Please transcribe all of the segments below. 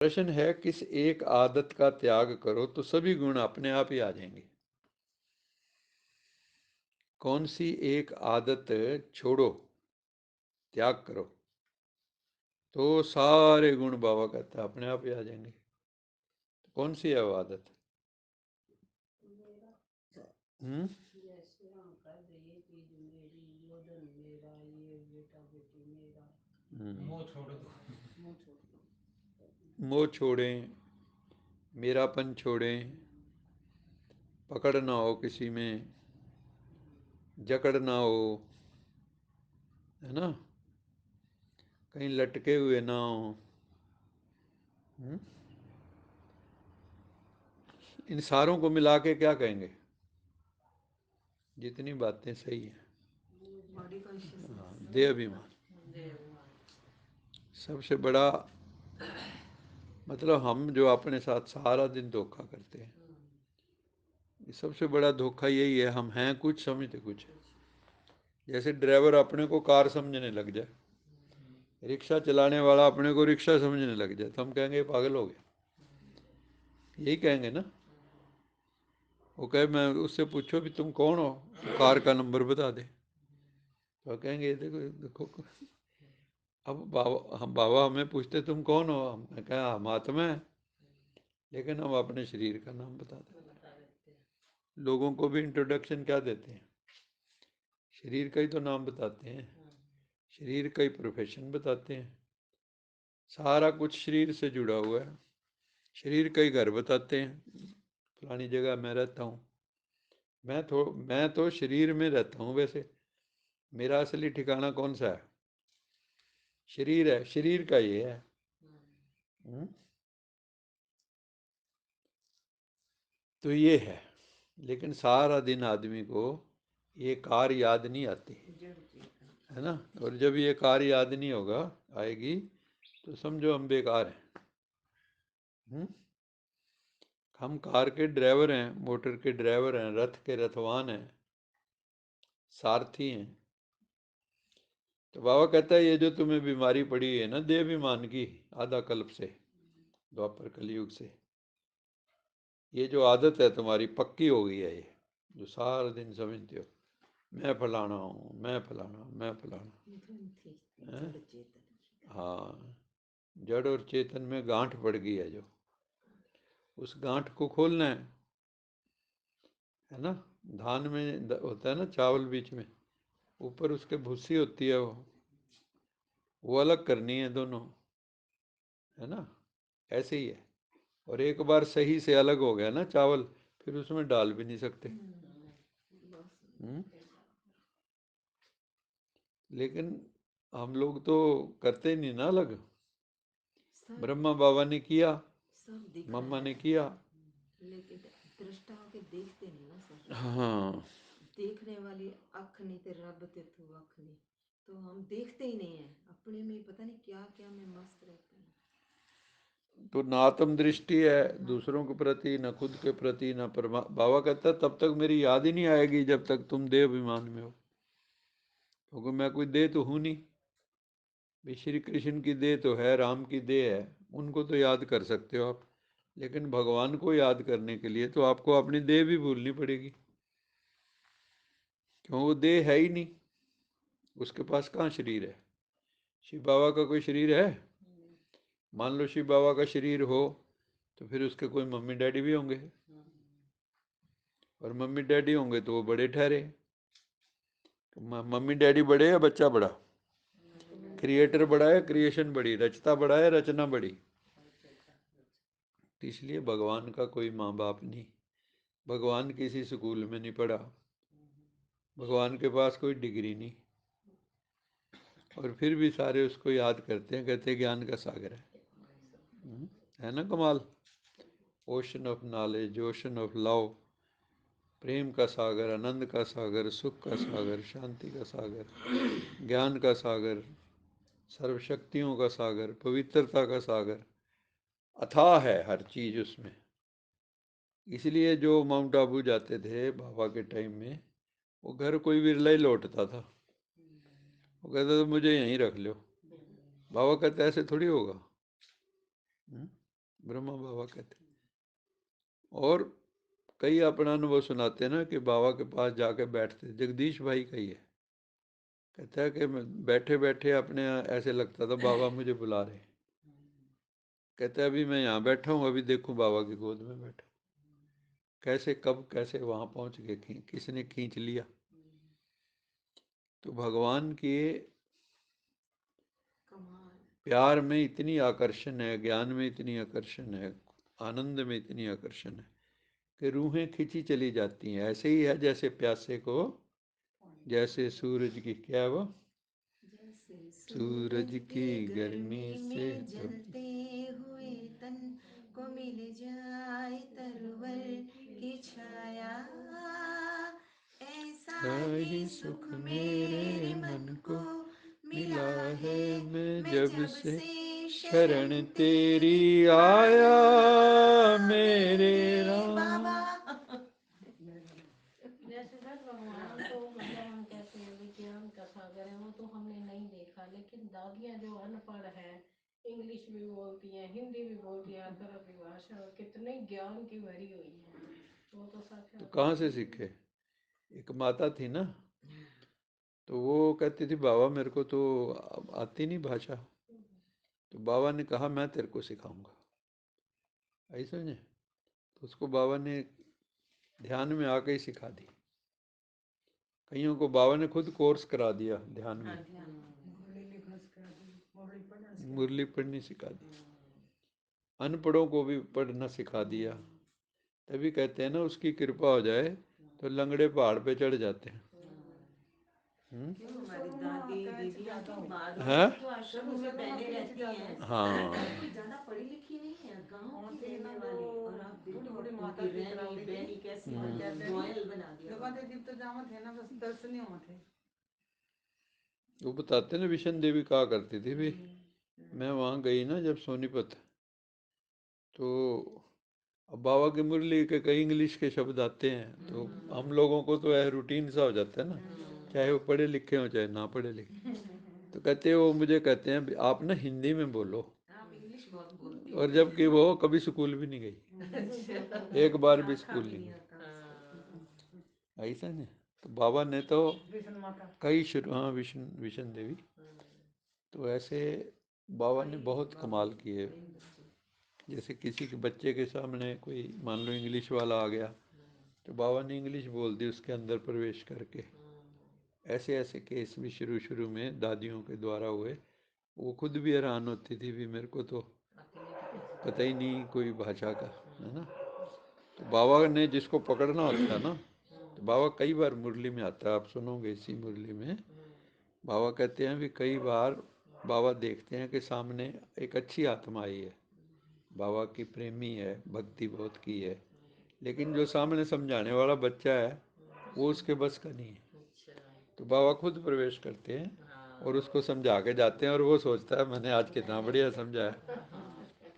प्रश्न है किस एक आदत का त्याग करो तो सभी गुण अपने आप ही आ जाएंगे। कौन सी एक आदत छोड़ो, त्याग करो तो सारे गुण बाबा कहता है अपने आप ही आ जाएंगे। तो कौन सी है वो आदत? हम्म मोह छोड़ें, मेरापन छोड़ें, पकड़ ना हो किसी में, जकड़ ना हो, है ना, कहीं लटके हुए ना हो। इन सारों को मिला के क्या कहेंगे? जितनी बातें सही हैं, देह अभिमान सबसे बड़ा, मतलब हम जो अपने साथ सारा दिन धोखा करते हैं, ये सबसे बड़ा धोखा यही है, हम हैं कुछ समझते कुछ। जैसे ड्राइवर अपने को कार समझने लग जाए, रिक्शा चलाने वाला अपने को रिक्शा समझने लग जाए, तो हम कहेंगे पागल हो गया, यही कहेंगे ना। वो कहे, मैं उससे पूछो भी तुम कौन हो, तो कार का नंबर बता दे, तो कहेंगे देखो देखो। अब बाबा हमें पूछते तुम कौन हो, हमने कहा हम आत्मा है, लेकिन हम अपने शरीर का नाम बता देते हैं। लोगों को भी इंट्रोडक्शन क्या देते हैं? शरीर का ही तो नाम बताते हैं, शरीर का ही प्रोफेशन बताते हैं, सारा कुछ शरीर से जुड़ा हुआ है। शरीर का ही घर बताते हैं, फलानी जगह मैं रहता हूँ। मैं तो शरीर में रहता हूँ वैसे, मेरा असली ठिकाना कौन सा है? शरीर है, शरीर का ये है। तो ये है, लेकिन सारा दिन आदमी को ये कार याद नहीं आती, है ना। और जब ये कार याद नहीं होगा, आएगी, तो समझो हम बेकार हैं। हम कार के ड्राइवर हैं, मोटर के ड्राइवर हैं, रथ के रथवान हैं, सारथी हैं। तो बाबा कहता है ये जो तुम्हें बीमारी पड़ी है ना देहाभिमान की, आधा कल्प से, द्वापर कलयुग से, ये जो आदत है तुम्हारी पक्की हो गई है, ये जो सारा दिन समझते हो मैं फलाना हूँ, मैं फलाना, मैं फलाना है। हाँ, जड़ और चेतन में गांठ पड़ गई है, जो उस गांठ को खोलना है ना। धान में होता है ना चावल, बीच में ऊपर उसके भूसी होती है, वो अलग करनी है दोनों, है ना। ऐसे ही है। और एक बार सही से अलग हो गया ना चावल, फिर उसमें डाल भी नहीं सकते। लेकिन हम लोग तो करते नहीं ना अलग। ब्रह्मा बाबा ने किया, मम्मा ने किया, लेकिन दृष्टा के देखते नहीं ना सर। हाँ, देखने वाली अख नहीं ते रब ते तू अख नहीं, तो हम देखते ही नहीं है, अपने में पता नहीं क्या क्या में मस्त रहते हैं। तो ना आत्म दृष्टि है दूसरों के प्रति, न खुद के प्रति, न परमा। बाबा कहता है तब तक मेरी याद ही नहीं आएगी जब तक तुम देह अभिमान में हो, क्योंकि मैं कोई देह तो हूं नहीं। भी श्री कृष्ण की देह तो है, राम की देह है, उनको तो याद कर सकते हो आप, लेकिन भगवान को याद करने के लिए तो आपको अपनी देह भी भूलनी पड़ेगी, क्यों वो देह है ही नहीं, उसके पास कहाँ शरीर है। शिव बाबा का कोई शरीर है? मान लो शिव बाबा का शरीर हो, तो फिर उसके कोई मम्मी डैडी भी होंगे, और मम्मी डैडी होंगे तो वो बड़े ठहरे। मम्मी डैडी बड़े या बच्चा बड़ा? क्रिएटर बड़ा है, क्रिएशन बड़ी, रचता बड़ा है, रचना बड़ी। तो इसलिए भगवान का कोई माँ बाप नहीं, भगवान किसी स्कूल में नहीं पढ़ा, भगवान के पास कोई डिग्री नहीं, और फिर भी सारे उसको याद करते हैं, कहते हैं ज्ञान का सागर है ना कमाल। Ocean of knowledge, ocean of love, प्रेम का सागर, आनंद का सागर, सुख का सागर, शांति का सागर, ज्ञान का सागर, सर्वशक्तियों का सागर, पवित्रता का सागर, अथाह है हर चीज उसमें। इसलिए जो माउंट आबू जाते थे बाबा के टाइम में, वो घर कोई विरला ही लौटता था। वो कहता था मुझे यहीं रख लो। बाबा कहते ऐसे थोड़ी होगा। ब्रह्मा बाबा कहते। और कई अपना अनुभव सुनाते हैं ना कि बाबा के पास जाके बैठते, जगदीश भाई का ही है, कहता है कि बैठे बैठे अपने ऐसे लगता था बाबा मुझे बुला रहे। कहता है अभी मैं यहाँ बैठा हूँ, अभी देखूँ बाबा की गोद में बैठा, कैसे कब कैसे वहाँ पहुँच गए, किसने खींच लिया। तो भगवान के प्यार में इतनी आकर्षण है, ज्ञान में इतनी आकर्षण है, आनंद में इतनी आकर्षण है कि रूहें खिंची चली जाती हैं। ऐसे ही है जैसे प्यासे को, जैसे सूरज की, क्या है वो, सूरज की गर्मी से जलते हुए तन को मिल जाए तरवर की छाया, ऐसा ही सुख मेरे मन को मिला है मैं जब से शरण तेरी आया मेरे बाबा। जैसे सर भगवान तो मतलब हम कहते हैं विज्ञान का सागर है, वो तो हमने नहीं देखा, लेकिन दादियाँ जो अनपढ़ है, इंग्लिश भी बोलती हैं, हिंदी भी बोलती हैं, हर तरह की भाषा, और कितने ज्ञान की भरी हुई है, वो तो तो साक्षात। कहाँ से सीखे? एक माता थी ना, तो वो कहती थी बाबा मेरे को तो आती नहीं भाषा। तो बाबा ने कहा मैं तेरे को सिखाऊंगा, ऐसा समझे। तो उसको बाबा ने ध्यान में आके ही सिखा दी। कईयों को बाबा ने खुद कोर्स करा दिया ध्यान में, मुरली पढ़नी सिखा दी, अनपढ़ों को भी पढ़ना सिखा दिया। तभी कहते हैं ना उसकी कृपा हो जाए तो लंगड़े पहाड़ पे चढ़ जाते हैं। क्यों हमारी दादी दीदियाँ तो बाहर हैं? तो आश्रम में बहने रहती हैं, हाँ, कोई ज्यादा पढ़ी लिखी नहीं है, गांव की रहने वाली, और आप देखो उनकी रहनी बहनी कैसी रॉयल बना दिया। वो बताते ना विशन देवी कहा करती थी भी, मैं वहाँ गई ना जब सोनीपत, तो अब बाबा की मुरली के कई इंग्लिश के शब्द आते हैं, तो हम लोगों को तो रूटीन सा हो जाता है ना, चाहे वो पढ़े लिखे हो चाहे ना पढ़े लिखे। तो कहते वो मुझे कहते हैं आप ना हिंदी में बोलो, आप इंग्लिश बहुत बोलती और जबकि वो कभी स्कूल भी नहीं गई, हो। एक बार भी खाका स्कूल भी नहीं नहीं गई, आता। ऐसा नहीं। तो बाबा ने तो कई शुरू, हाँ विशन विशन देवी, तो ऐसे बाबा ने बहुत कमाल किए। जैसे किसी के बच्चे के सामने कोई मान लो इंग्लिश वाला आ गया, तो बाबा ने इंग्लिश बोल दी उसके अंदर प्रवेश करके। ऐसे ऐसे केस भी शुरू शुरू में दादियों के द्वारा हुए। वो खुद भी हैरान होती थी भी मेरे को तो पता ही नहीं कोई भाषा का, है ना। तो बाबा ने जिसको पकड़ना होता है ना, तो बाबा कई बार मुरली में आता है, आप सुनोगे इसी मुरली में बाबा कहते हैं भी कई बार बाबा देखते हैं कि सामने एक अच्छी आत्मा आई है, बाबा की प्रेमी है, भक्ति बहुत की है, लेकिन जो सामने समझाने वाला बच्चा है वो उसके बस का नहीं है। तो बाबा खुद प्रवेश करते हैं और उसको समझा के जाते हैं, और वो सोचता है मैंने आज कितना बढ़िया समझाया।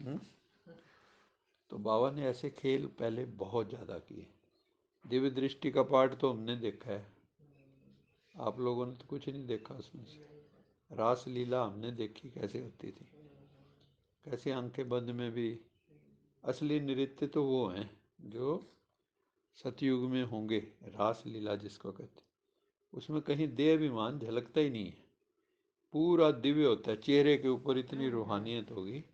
हम्म? तो बाबा ने ऐसे खेल पहले बहुत ज़्यादा किए। दिव्य दृष्टि का पाठ तो हमने देखा है, आप लोगों ने तो कुछ नहीं देखा उसमें से। रास लीला हमने देखी कैसे होती थी, कैसे आंखें बंद में भी। असली नृत्य तो वो हैं जो सतयुग में होंगे, रास लीला जिसको कहते, उसमें कहीं देह अभिमान झलकता ही नहीं है, पूरा दिव्य होता है, चेहरे के ऊपर इतनी रूहानियत होगी,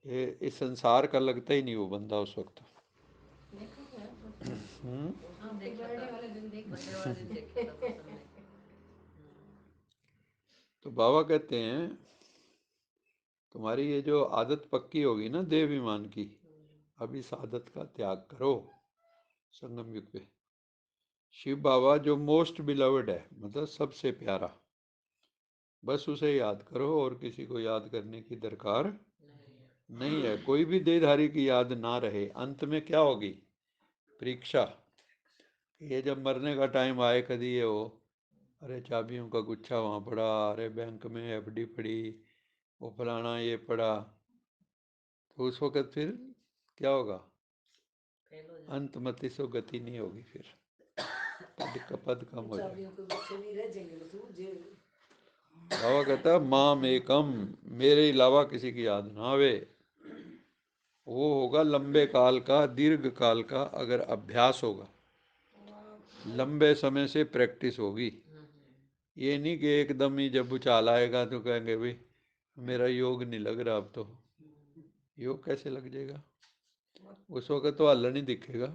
ये इस संसार का लगता ही नहीं वो बंदा उस वक्त। हम्म? तो बाबा कहते हैं तुम्हारी ये जो आदत पक्की होगी ना देह अभिमान की, अब इस आदत का त्याग करो संगम युग पे। शिव बाबा जो मोस्ट बिलवड है, मतलब सबसे प्यारा, बस उसे याद करो और किसी को याद करने की दरकार नहीं है। कोई भी देहधारी की याद ना रहे, अंत में क्या होगी? परीक्षा। ये जब मरने का टाइम आए, कभी ये हो अरे चाबियों का गुच्छा वहाँ पड़ा, अरे बैंक में एफडी पड़ी, वो फलाना ये पड़ा, तो उस वक़्त फिर क्या होगा? अंत मति सो गति नहीं होगी, फिर पद कम हो जाएगा। बाबा कहता माम एकम, मेरे अलावा किसी की याद ना आवे, वो होगा लंबे काल का, दीर्घ काल का अगर अभ्यास होगा, लंबे समय से प्रैक्टिस होगी। ये नहीं कि एकदम ही जब भूचाल आएगा तो कहेंगे भाई मेरा योग नहीं लग रहा, अब तो योग कैसे लग जाएगा, उस वक्त तो हल नहीं दिखेगा।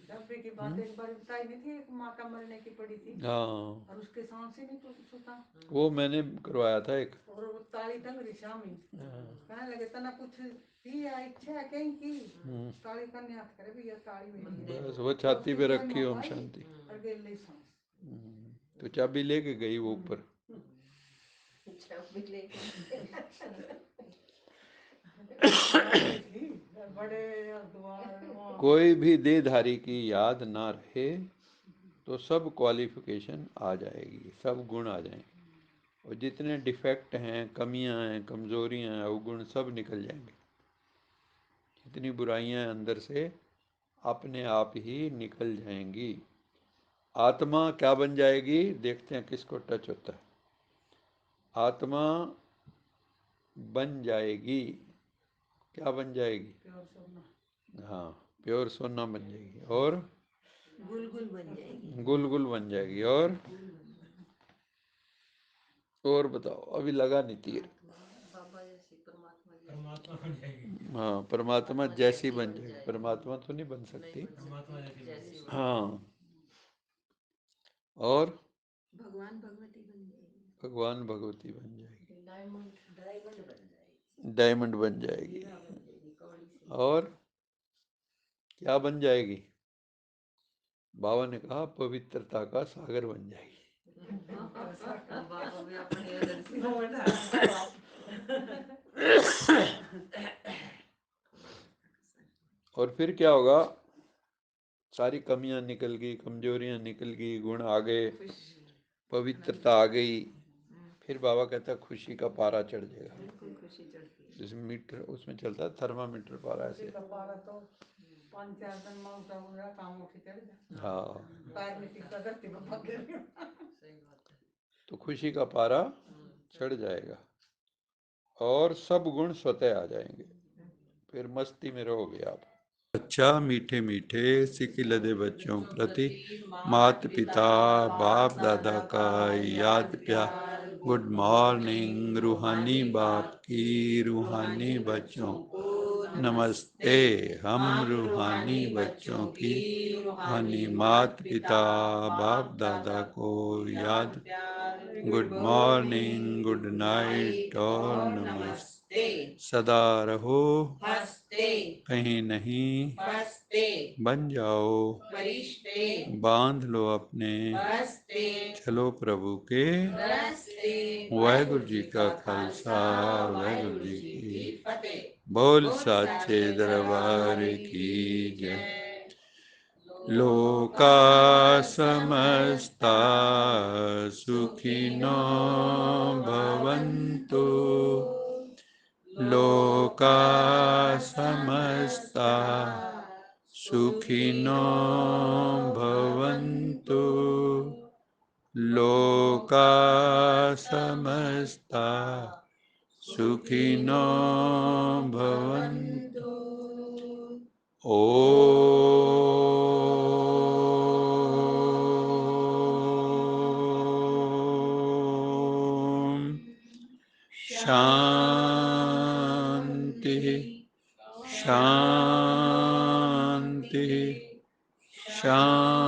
डब्बे की बात एक बार बताई नहीं थी, एक माँ का मरने की पड़ी थी हाँ, और उसके सांस ही नहीं छूटा, वो मैंने करवाया था एक। और वो ताली टंग रही शामी, कहने लगे तना कुछ थी या इच्छा है कहीं की, ताली करने हाथ करे भैया ताली मेरी, बस वो छाती पे रखी ओम शांति। और गेल ले सांस। तो चाबी लेके गई वो ऊपर। बड़े द्वार कोई भी देहधारी की याद ना रहे तो सब क्वालिफिकेशन आ जाएगी, सब गुण आ जाएंगे, और जितने डिफेक्ट हैं, कमियां हैं, कमजोरियां हैं, अवगुण सब निकल जाएंगे। जितनी बुराइयां हैं अंदर से अपने आप ही निकल जाएंगी। आत्मा क्या बन जाएगी, देखते हैं किसको टच होता है। आत्मा बन जाएगी, क्या बन जाएगी? हाँ, प्योर सोना बन जाएगी, और गुलगुल बन जाएगी। गुलगुल बन जाएगी, और बताओ, अभी लगा नहीं तीर। बाबा जैसी, परमात्मा बन जाएगी। हाँ, परमात्मा जैसी बन जाएगी। परमात्मा तो नहीं बन सकती। जैसी हाँ, और भगवान भगवती बन जाएगी। भगवान भगवती बन जाएगी, डायमंड बन जाएगी। डायमंड बन जाएगी, और क्या बन जाएगी? बाबा ने कहा पवित्रता का सागर बन जाएगी। बाबा भी अपनी एनर्जी और फिर क्या होगा? सारी कमियां निकल गई, कमजोरियां निकल गई, गुण आ गए, पवित्रता आ गई। फिर बाबा कहता है खुशी का पारा चढ़ जाएगा। बिल्कुल खुशी चढ़ती है। जैसे मीटर उसमें चलता है, थर्मामीटर पारा ऐसे। पारा तो 5-4 दिन में उठा उठा काम उठी चढ़ जा, हाँ, पैर नहीं टिकता धरती पर पग गिर गया। सही बात है। तो खुशी का पारा चढ़ जाएगा और सब गुण स्वतः आ जाएंगे, फिर मस्ती में रहोगे आप। अच्छा मीठे मीठे सिक लदे बच्चों प्रति मात पिता बाप दादा का याद प्यार। गुड मॉर्निंग रूहानी बाप की रूहानी बच्चों को नमस्ते। हम रूहानी बच्चों की रूहानी मात पिता बाप दादा को याद प्यार। गुड मॉर्निंग, गुड नाइट और नमस्ते। सदा रहो हंसते, कहीं नहीं बसते, बन जाओ फरिश्ते, बांध लो अपने बसते, चलो प्रभु के रस्ते। वाहिगुरु जी का खालसा, वाहिगुरु जी की फतेह। बोल साचे दरबार की जय। लोका समस्ता सुखिनो भवन्तु, लोका समस्ता सुखिनो भवन्तु, लोका समस्ता सुखिनो भवन्तु। ओम शांति शांति शांति।